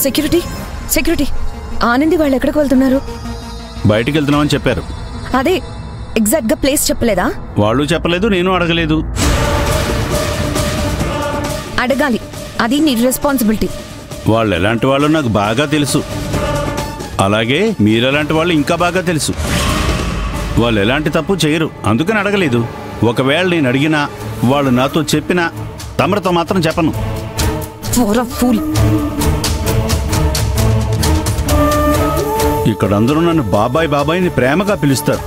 Security security Anandi వాళ్ళు ఎక్కడికి వెళ్తున్నారు? బయటికి వెళ్తున్నామని చెప్పారు. అదే ఎగ్జాక్ట్ గా ప్లేస్ చెప్పలేదా? వాళ్ళు చెప్పలేదు, నేను అడగలేదు. అడగాలి, అది నీ రెస్పాన్సిబిలిటీ. వాళ్ళు ఎలాంటి వాళ్ళు నాకు బాగా తెలుసు, అలాగే మీరు ఎలాంటి వాళ్ళు ఇంకా బాగా తెలుసు. వాళ్ళు ఎలాంటి తప్పు చేయరు, అందుకని అడగలేదు. ఒకవేళ నేను అడిగినా వాళ్ళు నాతో చెప్పినా తమరితో మాత్రం చెప్పను. ఇక్కడ అందరూ నన్ను బాబాయ్ బాబాయ్ని ప్రేమగా పిలుస్తారు.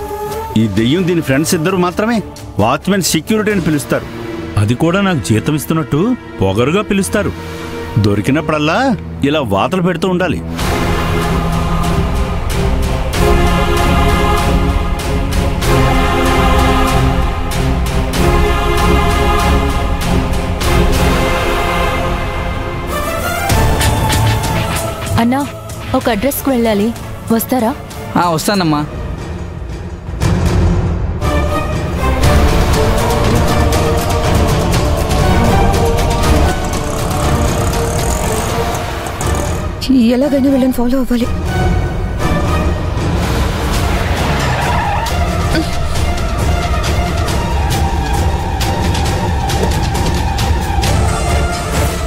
ఈ దెయ్యం దీని ఫ్రెండ్స్ ఇద్దరు మాత్రమే వాచ్మెన్ సెక్యూరిటీ అని పిలుస్తారు. అది కూడా నాకు జీతం ఇస్తున్నట్టు పొగరుగా పిలుస్తారు. దొరికినప్పుడల్లా ఇలా వాతలు పెడుతూ ఉండాలి. అన్నా, ఒక అడ్రస్కి వెళ్ళాలి, వస్తారా? వస్తానమ్మా. ఎలాగైనా వీళ్ళని ఫాలో అవ్వాలి.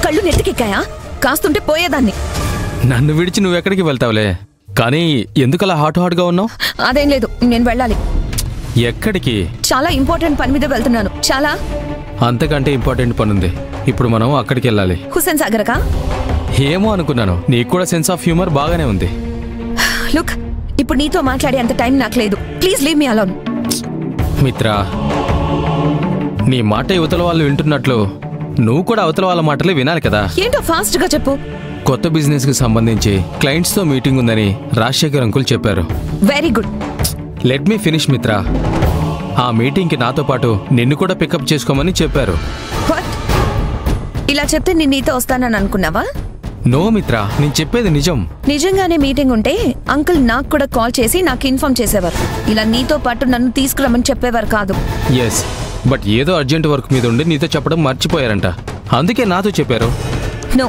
కళ్ళు నెత్తికెక్కాయా? కాస్తుంటే పోయేదాన్ని. నన్ను విడిచి నువ్వెక్కడికి వెళ్తావులే, కానీ ఎందుకలా హాట్గా ఉన్నావు? అదేం లేదు, నేను వెళ్ళాలి. ఎక్కడికి? చాలా ఇంపార్టెంట్ పని మీద వెళ్తున్నాను. చాలా అంతకంటే ఇంపార్టెంట్ పని ఉంది. ఇప్పుడు మనం అక్కడికి వెళ్ళాలి. హుస్సేన్ సాగర్కా? ఏమో అనుకున్నాను, నీకు కూడా సెన్స్ ఆఫ్ హ్యూమర్ బాగానే ఉంది. లుక్, ఇప్పుడు నీతో మాట్లాడే అంత టైం నాకు లేదు. Please leave me alone. Mitra, నీ మాట యువతల వాళ్ళు వింటున్నట్లు నువ్వు కూడా అవతల వాళ్ళ మాటలే వినాలి కదా. ఏంటో ఫాస్ట్ గా చెప్పు. కొత్త బిజినెస్ కి సంబంధించి క్లయింట్స్ తో మీటింగ్ ఉందని రాజశేఖర్ అంకుల్ చెప్పారు. Very good. Let me finish Mitra. ఆ మీటింగ్ కి నాతో పాటు నిన్ను కూడా పికప్ చేసుకోమని చెప్పారు. ఇలా చెప్తే నేను నీతో వస్తానని అనుకున్నావా? నో మిత్రా, నేను చెప్పేది నిజం. నిజంగానే మీటింగ్ ఉంటే అంకుల్ నాకు కూడా కాల్ చేసి నాకు ఇన్ఫార్మ్ చేసేవారు. ఇలా నీతో పాటు నన్ను తీసుకురమ్మని చెప్పేవారు కాదు. ఎస్, బట్ ఏదో అర్జెంట్ వర్క్ మీద ఉండి నీతో చెప్పడం మర్చిపోయారంట, అందుకే నాతో చెప్పారు. నో,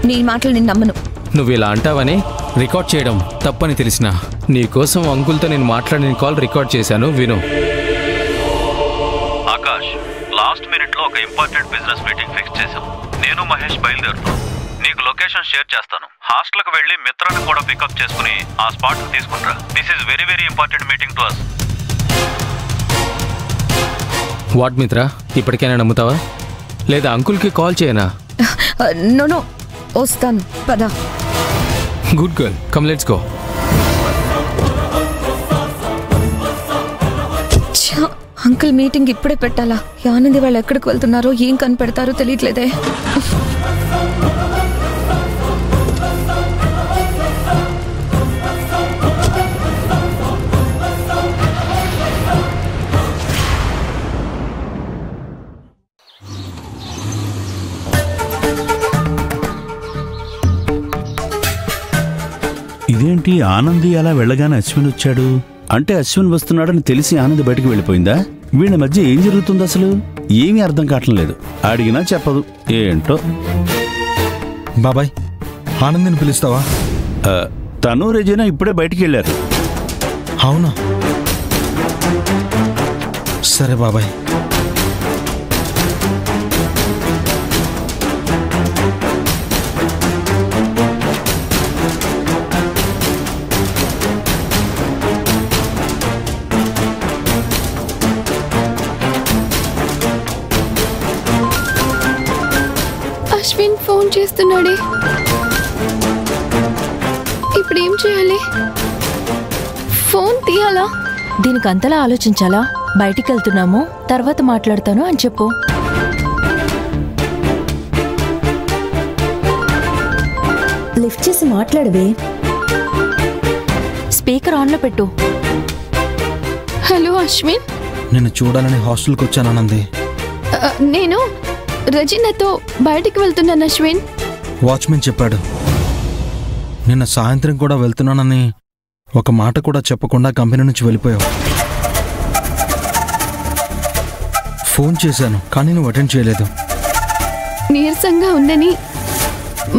నీ మాటలు నేను నమ్మను. నువ్వు ఇలా అంటావని రికార్డ్ చేయడం తప్పని తెలిసినా నీకోసం అంకుల్తో నేను మాట్లాడిన కాల్ రికార్డ్ చేశాను, విను. ఆకాష్, లాస్ట్ మినిట్లో ఒక ఇంపార్టెంట్ బిజినెస్ మీటింగ్ ఫిక్స్ చేశాం. నేను మహేష్ బయలుదేరుతాం. నీకు లొకేషన్ షేర్ చేస్తాను. హాస్టల్కి వెళ్ళి మిత్రాన్ని కూడా పికప్ చేసుకుని ఆ స్పాట్ తీసుకుంటా. This is very very important meeting to us. What మిత్రా, ఇప్పటికైనా నమ్ముతావా లేదా అంకుల్కి కాల్ చేయనా? నో నో, వస్తాను, పద. Good girl, come let's go. Uncle meeting ఇప్పుడే పెట్టాలా? ఆనంది వాళ్ళు ఎక్కడికి వెళ్తున్నారో ఏం కనిపెడతారో తెలియట్లేదే. ఇదేంటి, ఆనంది అలా వెళ్ళగానే అశ్విన్ వచ్చాడు అంటే అశ్విన్ వస్తున్నాడని తెలిసి ఆనంది బయటకు వెళ్ళిపోయిందా? వీళ్ళ మధ్య ఏం జరుగుతుంది అసలు? ఏమీ అర్థం కావట్లేదు. అడిగినా చెప్పదు, ఏంటో. బాబాయ్, ఆనందిని పిలుస్తావా? తను రెజీనా ఇప్పుడే బయటికి వెళ్ళారు. అవునా, సరే బాబాయ్. అశ్విన్ ఫోన్ చేస్తున్నాడే, ఇప్పుడు ఏం చేయాలి? ఫోన్ తీయాలా? దీనికి అంతలా ఆలోచించాలా? బయటికి వెళ్తున్నాము, తర్వాత మాట్లాడతాను అని చెప్పు. లిఫ్ట్ చేసి మాట్లాడవే. స్పీకర్ ఆన్లో పెట్టు. హలో అశ్విన్, నిన్ను చూడాలని హాస్టల్కి వచ్చాను ఆనంది. నేను రజీనాతో బయటికి వెళ్తున్నాను అశ్విన్. వాచ్మెన్ చెప్పాడు. నిన్న సాయంత్రం కూడా వెళ్తున్నానని ఒక మాట కూడా చెప్పకుండా కంపెనీ నుంచి వెళ్ళిపోయావు. ఫోన్ చేశాను కానీ నువ్వు అటెండ్ చేయలేదు. నీరసంగా ఉందని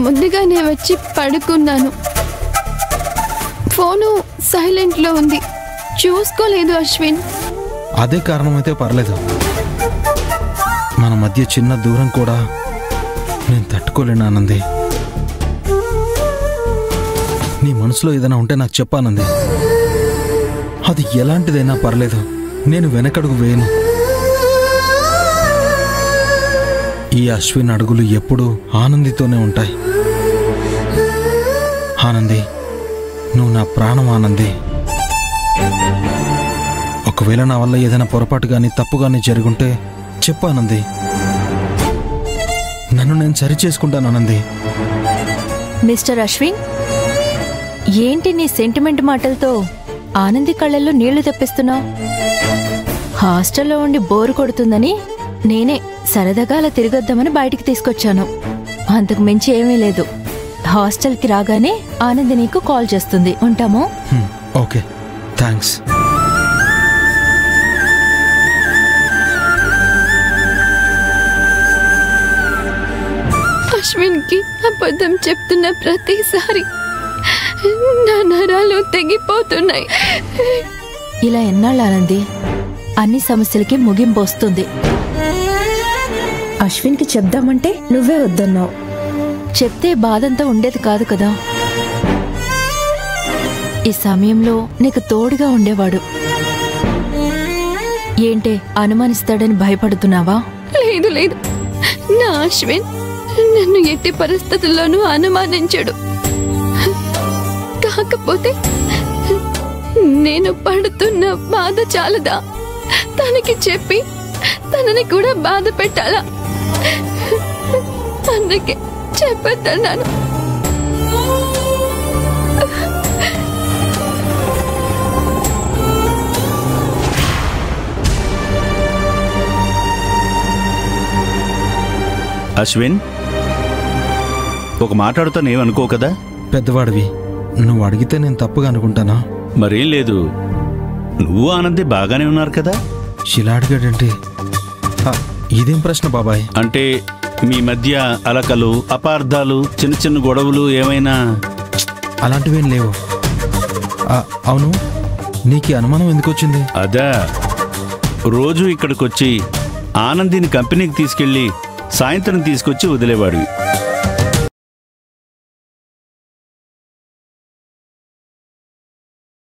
ముందుగానే వచ్చి పడుకున్నాను. ఫోను సైలెంట్లో ఉంది, చూసుకోలేదు అశ్విన్. అదే కారణమైతే పర్లేదు. మన మధ్య చిన్న దూరం కూడా నేను తట్టుకోలేను ఆనంది. నీ మనసులో ఏదైనా ఉంటే నాకు చెప్పానంది. అది ఎలాంటిదైనా పర్లేదు, నేను వెనకడుగు వేయను. ఈ అశ్విన్ అడుగులు ఎప్పుడూ ఆనందితోనే ఉంటాయి. ఆనంది, నువ్వు నా ప్రాణం ఆనంది. ఒకవేళ నా వల్ల ఏదైనా పొరపాటు కానీ తప్పు కానీ జరుగుంటే చెప్పానంది. నన్ను నేను సరి చేసుకుంటాను ఆనంది. మిస్టర్ అశ్విన్, ఏంటి నీ సెంటిమెంట్ మాటలతో ఆనంది కళ్ళల్లో నీళ్లు తెప్పిస్తున్నావు? హాస్టల్లో ఉండి బోరు కొడుతుందని నేనే సరదాగా అలా తిరిగొద్దామని బయటికి తీసుకొచ్చాను. అంతకు మించి ఏమీ లేదు. హాస్టల్కి రాగానే ఆనంది నీకు కాల్ చేస్తుంది. ఉంటాము. Okay, thanks. అశ్విన్కి అబద్ధం చెప్తున్న ప్రతిసారి నా నరాలు తెగిపోతున్నాయి. ఇలా ఎన్నాళ్ళు ఆనంది? అన్ని సమస్యలకి ముగింపు వస్తుంది. అశ్విన్కి చెప్దామంటే నువ్వే వద్దన్నావు. చెప్తే బాధంతా ఉండేది కాదు కదా. ఈ సమయంలో నీకు తోడుగా ఉండేవాడు. ఏంటే, అనుమానిస్తాడని భయపడుతున్నావా? లేదు లేదు, నా అశ్విన్ నన్ను ఎట్టి పరిస్థితుల్లోనూ అనుమానించడు. కాకపోతే నేను పడుతున్న బాధ చాలదా తనకి చెప్పి తనని కూడా బాధ పెట్టాలా? అందుకే చెప్పొద్దన్నాను. అశ్విన్, ఒక మాట్లాడుతాను, ఏమనుకో కదా. పెద్దవాడివి, నువ్వు అడిగితే నేను తప్పుగా అనుకుంటానా? మరేం లేదు, నువ్వు ఆనంది బాగానే ఉన్నారు కదా. ఇలా అడిగాడంటే ఇదేం ప్రశ్న బాబాయ్? అంటే మీ మధ్య అలకలు, అపార్థాలు, చిన్న చిన్న గొడవలు ఏమైనా? అలాంటివేం లేవు. అవును, నీకు అనుమానం ఎందుకు వచ్చింది? అదా, రోజు ఇక్కడికొచ్చి ఆనందిని కంపెనీకి తీసుకెళ్ళి సాయంత్రం తీసుకొచ్చి వదిలేవాడివి.